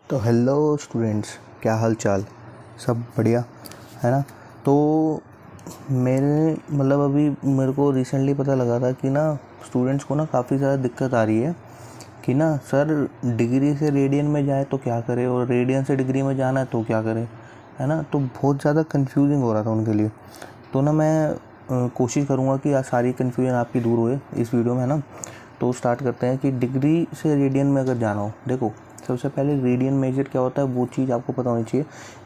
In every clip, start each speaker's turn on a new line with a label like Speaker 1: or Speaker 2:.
Speaker 1: तो hello students, क्या हाल चाल। सब बढ़िया है ना। तो मेरे अभी मेरे को रिसेंटली पता लगा था कि ना स्टूडेंट्स को ना काफ़ी ज़्यादा दिक्कत आ रही है कि ना सर डिग्री से रेडियन में जाए तो क्या करे और रेडियन से डिग्री में जाना है तो क्या करे, है ना। तो बहुत ज़्यादा कंफ्यूजिंग हो रहा था उनके लिए। तो ना मैं कोशिश करूँगा कि आज सारी कन्फ्यूजन आपकी दूर होए इस वीडियो में, है ना। तो स्टार्ट करते हैं कि डिग्री से रेडियन में अगर जाना हो, देखो सबसे पहले रेडियन मेजर क्या होता है वो चीज़ आपको पता होनी चाहिए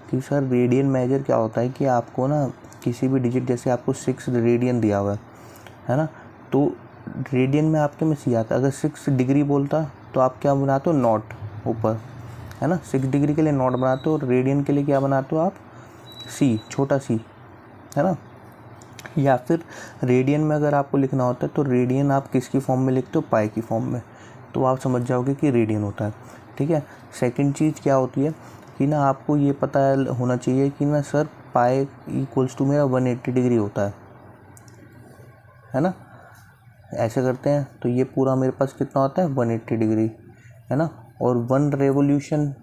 Speaker 1: कि सर रेडियन मेजर क्या होता है। कि आपको ना किसी भी डिजिट, जैसे आपको 6 रेडियन दिया हुआ है ना, तो रेडियन में आपके में सी आता है। अगर 6 डिग्री बोलता तो आप क्या बनाते हो, नॉट ऊपर, है ना। 6 डिग्री के लिए नॉट बनाते हो और रेडियन के लिए क्या बनाते हो आप, सी, छोटा सी, है ना। या फिर रेडियन में अगर आपको लिखना होता है तो रेडियन आप किसकी फॉर्म में लिखते हो, पाई की फॉर्म में, तो आप समझ जाओगे कि रेडियन होता है। ठीक है। सेकंड चीज़ क्या होती है कि ना आपको ये पता होना चाहिए कि ना सर पाई इक्वल्स टू मेरा 180 डिग्री होता है ना। ऐसे करते हैं तो ये पूरा मेरे पास कितना होता है, 180 डिग्री, है ना। और वन रेवोल्यूशन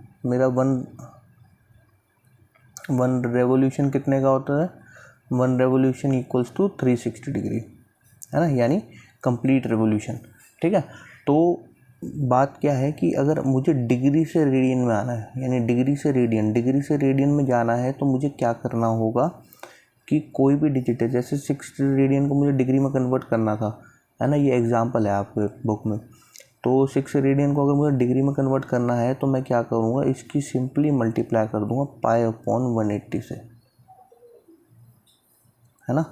Speaker 1: कितने का होता है, 1 रेवोल्यूशन इक्वल्स टू 360 डिग्री, है ना, यानी कंप्लीट रेवोल्यूशन। ठीक है। तो बात क्या है कि अगर मुझे डिग्री से रेडियन में आना है, यानी डिग्री से रेडियन में जाना है, तो मुझे क्या करना होगा कि कोई भी डिजिट है, जैसे 6 रेडियन को मुझे डिग्री में कन्वर्ट करना था, है ना। ये एग्जांपल है आपके बुक में। तो 6 रेडियन को अगर मुझे डिग्री में कन्वर्ट करना है तो मैं क्या करूँगा, इसकी सिंपली मल्टीप्लाई कर दूंगा पाई अपॉन 180 से, है ना।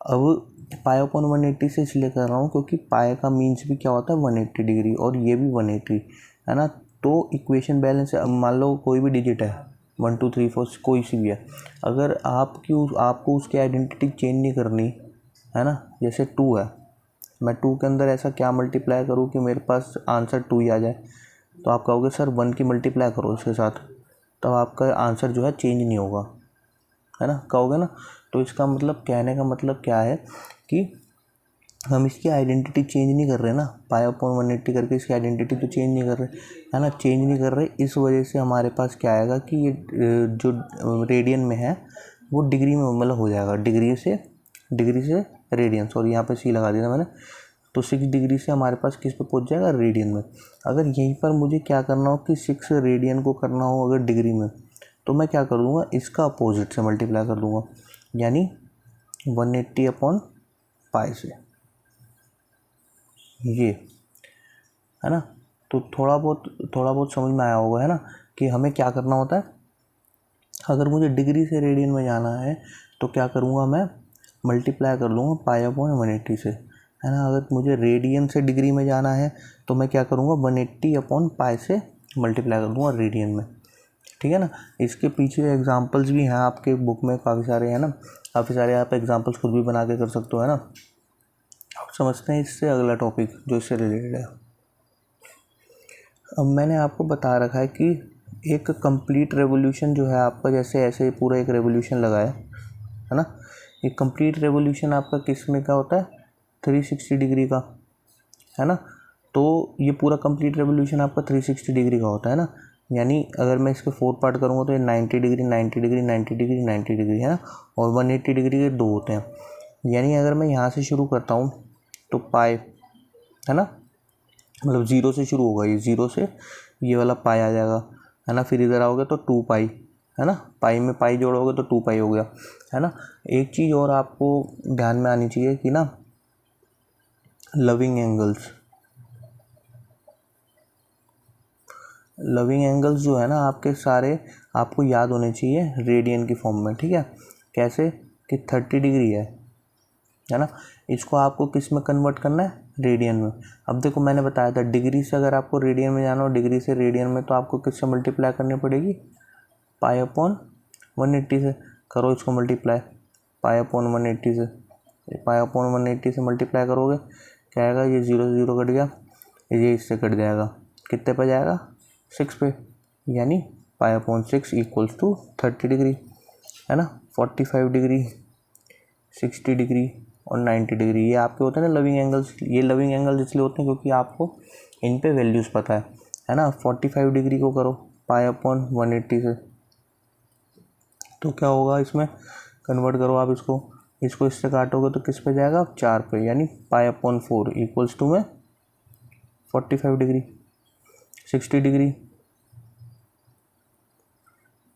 Speaker 1: अब पाई अपॉन 180 से इसलिए कर रहा हूँ क्योंकि पाई का मीन्स भी क्या होता है, 180 डिग्री, और ये भी 180, है ना। तो इक्वेशन बैलेंस है। अब मान लो कोई भी डिजिट है, 1 2 3 4 कोई सी भी है, अगर आपको उसकी आइडेंटिटी चेंज नहीं करनी, है ना। जैसे 2 है, मैं 2 के अंदर ऐसा क्या मल्टीप्लाई करूँ कि मेरे पास आंसर 2 ही आ जाए, तो आप कहोगे सर 1 की मल्टीप्लाई करो उसके साथ, तब आपका आंसर जो है चेंज नहीं होगा, है ना, कहोगे ना। तो इसका मतलब, कहने का मतलब क्या है कि हम इसकी आइडेंटिटी चेंज नहीं कर रहे ना, पाई अपॉन 180 करके इसकी आइडेंटिटी तो चेंज नहीं कर रहे, है ना, चेंज नहीं कर रहे। इस वजह से हमारे पास क्या आएगा कि ये जो रेडियन में है वो डिग्री में हो जाएगा, डिग्री से रेडियन, सॉरी यहाँ पे सी लगा दिया मैंने। तो 6 डिग्री से हमारे पास किस पे पहुँच जाएगा, रेडियन में। अगर यहीं पर मुझे क्या करना हो कि 6 रेडियन को करना हो अगर डिग्री में, तो मैं क्या कर दूँगा, इसका अपोजिट से मल्टीप्लाई कर दूँगा, यानी 180 अपॉन पाई से, ये, है ना। तो थोड़ा बहुत समझ में आया होगा, है ना, कि हमें क्या करना होता है। अगर मुझे डिग्री से रेडियन में जाना है तो क्या करूँगा, मैं मल्टीप्लाई कर लूँगा पाई अपॉन 180 से, है ना। अगर मुझे रेडियन से डिग्री में जाना है तो मैं क्या करूँगा, 180 अपॉन पाई से मल्टीप्लाई कर दूँगा रेडियन में। ठीक है ना। इसके पीछे एग्जांपल्स भी हैं आपके बुक में, काफ़ी सारे, है ना, काफ़ी सारे आप एग्जांपल्स खुद भी बना के कर सकते हो, है ना। अब समझते हैं इससे अगला टॉपिक जो इससे रिलेटेड है। अब मैंने आपको बता रखा है कि एक कंप्लीट रेवोल्यूशन जो है आपका, जैसे ऐसे पूरा एक रेवोल्यूशन लगाया है ना, एक कंप्लीट रेवोल्यूशन आपका किस में का होता है, 360 डिग्री का, है ना। तो ये पूरा कंप्लीट रेवोल्यूशन आपका 360 डिग्री का होता है ना। यानी अगर मैं इसके 4 पार्ट करूँगा तो ये 90 डिग्री 90 डिग्री 90 डिग्री 90 डिग्री, है ना, और 180 डिग्री के 2 होते हैं। यानी अगर मैं यहाँ से शुरू करता हूँ तो पाई, है ना, ज़ीरो से शुरू होगा, ये ज़ीरो से ये वाला पाई आ जाएगा, है ना। फिर इधर आओगे तो 2 पाई, है ना, पाई में पाई जोड़ोगे तो 2 पाई हो गया, है ना। एक चीज़ और आपको ध्यान में आनी चाहिए कि ना लविंग एंगल्स जो है ना आपके सारे आपको याद होने चाहिए रेडियन की फॉर्म में। ठीक है। कैसे कि 30 डिग्री है ना, इसको आपको किस में कन्वर्ट करना है, रेडियन में। अब देखो मैंने बताया था डिग्री से अगर आपको रेडियन में जाना हो, डिग्री से रेडियन में, तो आपको किससे मल्टीप्लाई करनी पड़ेगी, पाई अपॉन 180 से। करो इसको मल्टीप्लाई पाई अपॉन 180 से, पाई अपॉन 180 से मल्टीप्लाई करोगे क्या आएगा, ये 0 से 0 कट गया, ये इससे कट जाएगा, कितने पे जाएगा, 6 पे, यानी pi upon 6 equals to 30 degree, है ना। 45 डिग्री, 60 डिग्री और 90 डिग्री, ये आपके होते हैं ना लविंग एंगल्स। ये लविंग एंगल्स इसलिए होते हैं क्योंकि आपको इन पे वैल्यूज़ पता है ना। 45 डिग्री को करो पाई अपॉन 180 से, तो क्या होगा इसमें, कन्वर्ट करो आप इसको इससे काटोगे तो किस पे जाएगा, 4 पे, यानी पाई अपॉन 4 इक्वल्स टू में 45 डिग्री, 60 डिग्री,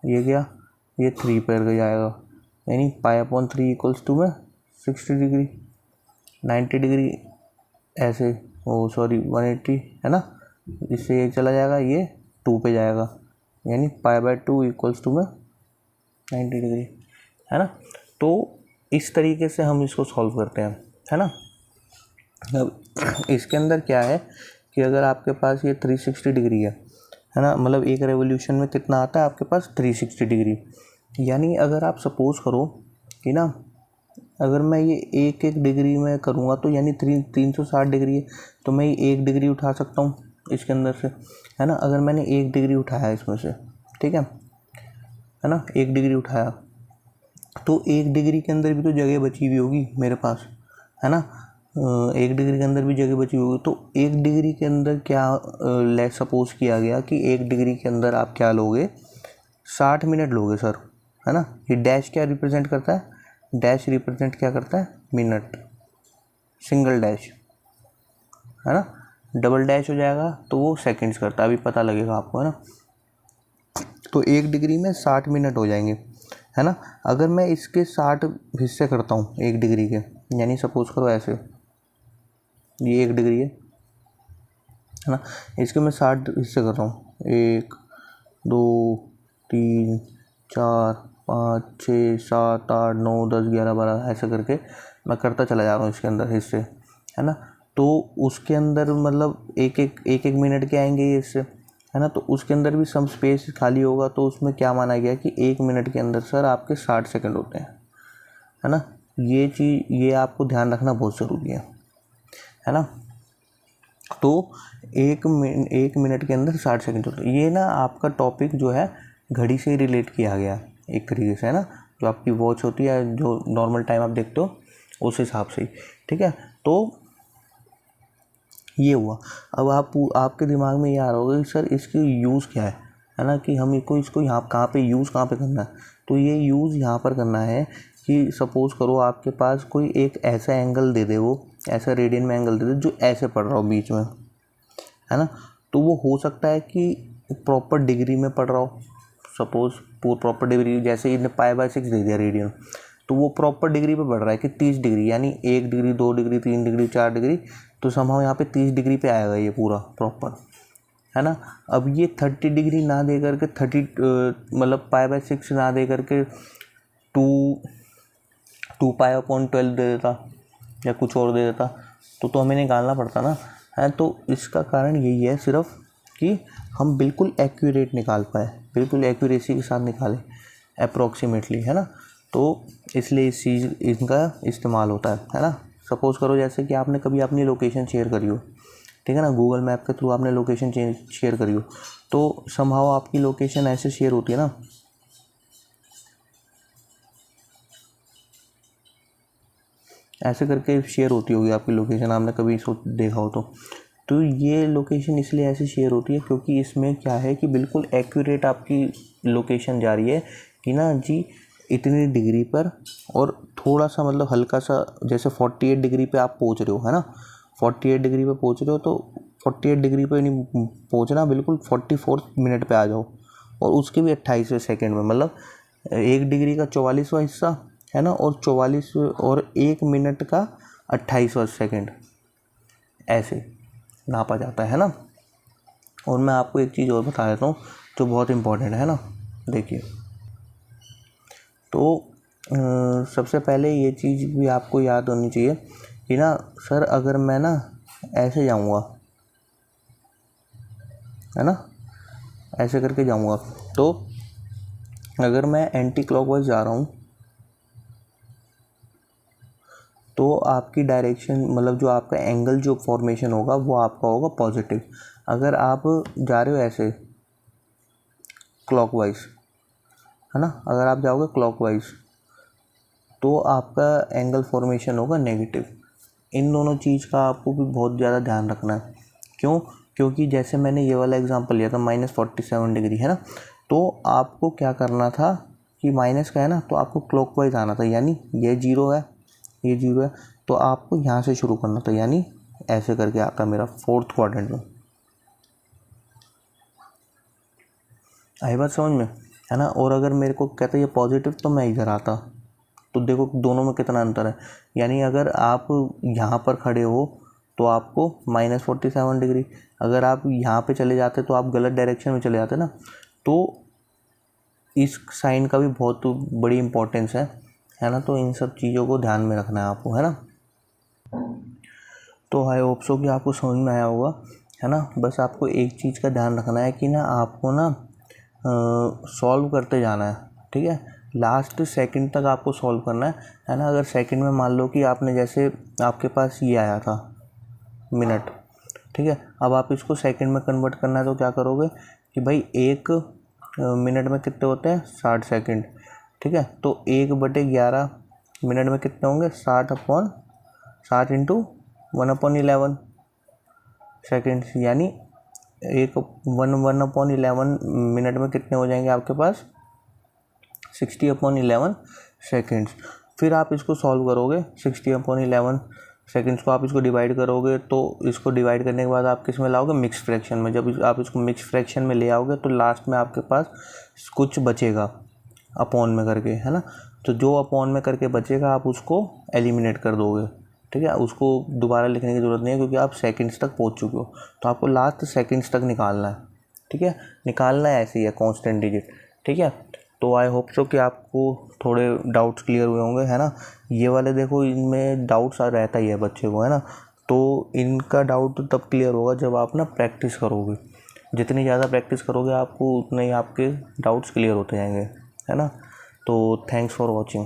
Speaker 1: ये क्या, ये 3 पे जाएगा, यानी पाई अपॉन 3 इक्वल्स टू में 60 डिग्री, 90 डिग्री ऐसे, ओ सॉरी 180 है ना, इससे ये चला जाएगा, ये 2 पे जाएगा, यानी पाई बाय 2 इक्वल्स टू में 90 डिग्री, है ना। तो इस तरीके से हम इसको सॉल्व करते हैं, है ना। अब इसके अंदर क्या है कि अगर आपके पास ये 360 डिग्री है ना, मतलब एक रेवोल्यूशन में कितना आता है आपके पास, 360 डिग्री, यानी अगर आप सपोज करो कि ना, अगर मैं ये एक एक डिग्री में करूँगा तो यानी 360 डिग्री है, तो मैं ये 1 डिग्री उठा सकता हूँ इसके अंदर से, है ना। अगर मैंने 1 डिग्री उठाया इसमें से, ठीक है ना, 1 डिग्री उठाया, तो 1 डिग्री के अंदर भी तो जगह बची हुई होगी मेरे पास, है ना। 1 डिग्री के अंदर भी जगह बची हुई होगी, तो 1 डिग्री के अंदर क्या लेट सपोज किया गया कि 1 डिग्री के अंदर आप क्या लोगे, 60 मिनट लोगे सर, है ना। ये डैश क्या रिप्रेजेंट करता है, डैश रिप्रेजेंट क्या करता है, मिनट, सिंगल डैश, है ना। डबल डैश हो जाएगा तो वो सेकंड्स करता है, अभी पता लगेगा आपको, है ना। तो 1 डिग्री में 60 मिनट हो जाएंगे, है ना। अगर मैं इसके 60 हिस्से करता हूँ 1 डिग्री के, यानी सपोज करो ऐसे, ये 1 डिग्री है ना, इसके मैं 60 हिस्से कर रहा हूँ, 1 2 3 4 5 6 7 8 9 10 11 12 ऐसे करके मैं करता चला जा रहा हूँ इसके अंदर हिस्से, है ना। तो उसके अंदर मतलब एक एक मिनट के आएंगे ये हिस्से, है ना। तो उसके अंदर भी सम स्पेस खाली होगा, तो उसमें क्या माना गया कि 1 मिनट के अंदर सर आपके 60 सेकंड होते हैं, है ना। ये चीज़, ये आपको ध्यान रखना बहुत ज़रूरी है ना। तो एक मिनट के अंदर 60 सेकंड होते हैं, ये ना आपका टॉपिक जो है घड़ी से ही रिलेट किया गया एक तरीके से, है ना। जो आपकी वॉच होती है, जो नॉर्मल टाइम आप देखते हो उस हिसाब से ही, ठीक है। तो ये हुआ। अब आपके दिमाग में ये आ रहा होगा कि सर इसकी यूज़ क्या है ना, कि हम इसको यहाँ कहाँ पे यूज़ कहाँ पे करना है। तो ये यूज़ यहाँ पर करना है कि सपोज़ करो आपके पास कोई एक ऐसा एंगल दे दे, वो ऐसा रेडियन में एंगल दे दे जो ऐसे पड़ रहा हो बीच में, है ना। तो वो हो सकता है कि प्रॉपर डिग्री में पड़ रहा हो, सपोज़ प्रॉपर डिग्री, जैसे इन्हें पाई बाय 6 दे दिया रेडियन, तो वो प्रॉपर डिग्री पे बढ़ रहा है कि 30 डिग्री, यानी 1 डिग्री 2 डिग्री 3 डिग्री 4 डिग्री, तो समहाउ यहाँ पे 30 डिग्री पे आएगा ये पूरा प्रॉपर, है ना। अब ये 30 डिग्री ना दे करके 30 मतलब पाई बाय 6 ना दे करके 2 पाई अपॉन 12 दे देता या कुछ और दे देता, तो हमें निकालना पड़ता ना, है। तो इसका कारण यही है सिर्फ कि हम बिल्कुल एक्यूरेट निकाल पाए, बिल्कुल एक्यूरेसी के साथ निकालें अप्रोक्सीमेटली, है ना। तो इसलिए इस चीज़ इनका इस्तेमाल होता है ना। सपोज़ करो जैसे कि आपने कभी अपनी लोकेशन शेयर करी हो, ठीक है ना, गूगल मैप के थ्रू आपने लोकेशन शेयर करी हो, तो समहाउ आपकी लोकेशन ऐसे शेयर होती है ना, ऐसे करके शेयर होती होगी आपकी लोकेशन, आपने कभी इसको देखा हो तो ये लोकेशन इसलिए ऐसे शेयर होती है क्योंकि इसमें क्या है कि बिल्कुल एक्यूरेट आपकी लोकेशन जा रही है कि ना जी इतनी डिग्री पर, और थोड़ा सा मतलब हल्का सा, जैसे 48 डिग्री पे आप पहुंच रहे हो, है ना, 48 डिग्री पे पहुंच रहे हो, तो 48 डिग्री पे नहीं पहुंचना, बिल्कुल 44 मिनट पे आ जाओ, और उसके भी 28वें सेकेंड में, मतलब 1 डिग्री का 44वां हिस्सा, है ना, और 44 और 1 मिनट का 28वां सेकेंड, ऐसे नापा जाता है ना। और मैं आपको एक चीज़ और बता देता हूँ जो बहुत इम्पोर्टेंट है ना, देखिए। तो सबसे पहले ये चीज़ भी आपको याद होनी चाहिए कि ना सर अगर मैं ना ऐसे जाऊँगा, है ना, ऐसे करके जाऊँगा, तो अगर मैं एंटी क्लॉकवाइज जा रहा हूँ तो आपकी डायरेक्शन, मतलब जो आपका एंगल जो फॉर्मेशन होगा वो आपका होगा पॉजिटिव। अगर आप जा रहे हो ऐसे क्लॉकवाइज, है ना, अगर आप जाओगे क्लॉकवाइज तो आपका एंगल फॉर्मेशन होगा नेगेटिव। इन दोनों चीज़ का आपको भी बहुत ज़्यादा ध्यान रखना है। क्यों? क्योंकि जैसे मैंने ये वाला एग्जांपल लिया था -47 डिग्री, है ना, तो आपको क्या करना था कि माइनस का है ना, तो आपको क्लॉकवाइज आना था, यानी ये 0 है, ये 0 है, तो आपको यहाँ से शुरू करना था, यानी ऐसे करके आता मेरा 4th क्वाड्रेंट में। आई बात समझ में, है ना। और अगर मेरे को कहता ये पॉजिटिव तो मैं इधर आता, तो देखो दोनों में कितना अंतर है। यानी अगर आप यहाँ पर खड़े हो तो आपको -47 डिग्री, अगर आप यहाँ पे चले जाते तो आप गलत डायरेक्शन में चले जाते ना। तो इस साइन का भी बहुत बड़ी इंपॉर्टेंस है ना। तो इन सब चीज़ों को ध्यान में रखना है आपको, है ना। तो आई होप सो कि आपको समझ में आया होगा, है ना। बस आपको एक चीज़ का ध्यान रखना है कि ना आपको ना सॉल्व करते जाना है, ठीक है। लास्ट सेकंड तक आपको सॉल्व करना है ना। अगर सेकंड में मान लो कि आपने जैसे आपके पास ये आया था मिनट, ठीक है, अब आप इसको सेकंड में कन्वर्ट करना है तो क्या करोगे कि भाई 1 मिनट में कितने होते हैं 60 सेकंड, ठीक है। तो 1/11 मिनट में कितने होंगे 60 इंटू 1/11 सेकेंड्स, यानी 1/11 मिनट में कितने हो जाएंगे आपके पास 60/11 सेकेंड्स। फिर आप इसको सॉल्व करोगे 60/11 सेकेंड्स को, आप इसको डिवाइड करोगे, तो इसको डिवाइड करने के बाद आप किस में लाओगे मिक्स फ्रैक्शन में। जब आप इसको मिक्स फ्रैक्शन में ले आओगे तो लास्ट में आपके पास कुछ बचेगा अपॉन में करके, है ना। तो जो अपॉन में करके बचेगा आप उसको एलिमिनेट कर दोगे, ठीक है। उसको दोबारा लिखने की ज़रूरत नहीं है क्योंकि आप सेकंड्स तक पहुंच चुके हो। तो आपको लास्ट सेकंड्स तक निकालना है, ठीक है। निकालना है ऐसे ही है कांस्टेंट डिजिट, ठीक है। तो आई होप सो कि आपको थोड़े डाउट्स क्लियर हुए होंगे, है ना। ये वाले देखो इनमें डाउट्स रहता ही है बच्चे को, है ना। तो इनका डाउट तब क्लियर होगा जब आप ना प्रैक्टिस करोगे। जितनी ज़्यादा प्रैक्टिस करोगे आपको उतने ही आपके डाउट्स क्लियर होते जाएंगे, है ना। तो थैंक्स फॉर वॉचिंग।